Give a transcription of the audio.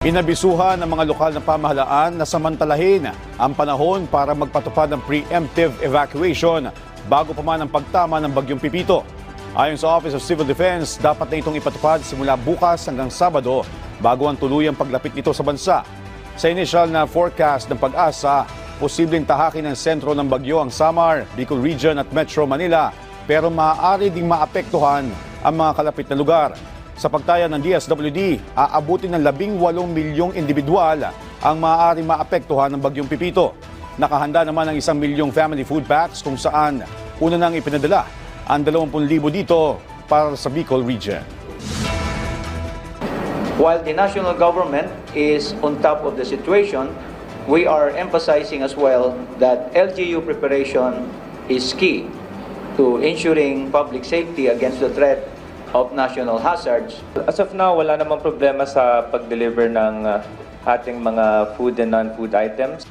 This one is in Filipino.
Inabisuhan ng mga lokal na pamahalaan na samantalahin ang panahon para magpatupad ng preemptive evacuation bago pa man ang pagtama ng Bagyong Pipito. Ayon sa Office of Civil Defense, dapat na itong ipatupad simula bukas hanggang Sabado bago ang tuluyang paglapit nito sa bansa. Sa initial na forecast ng Pag-asa, posibleng tahakin ng sentro ng bagyo ang Samar, Bicol Region at Metro Manila, pero maaari ding maapektuhan ang mga kalapit na lugar. Sa pagtaya ng DSWD, aabutin ng 18 milyong individual ang maaaring maapektuhan ng Bagyong Pipito. Nakahanda naman ang 1 milyong family food packs kung saan una nang ipinadala ang 20,000 dito para sa Bicol Region. While the national government is on top of the situation, we are emphasizing as well that LGU preparation is key to ensuring public safety against the threat of national hazards. As of now, wala namang problema sa pag-deliver ng ating mga food and non-food items.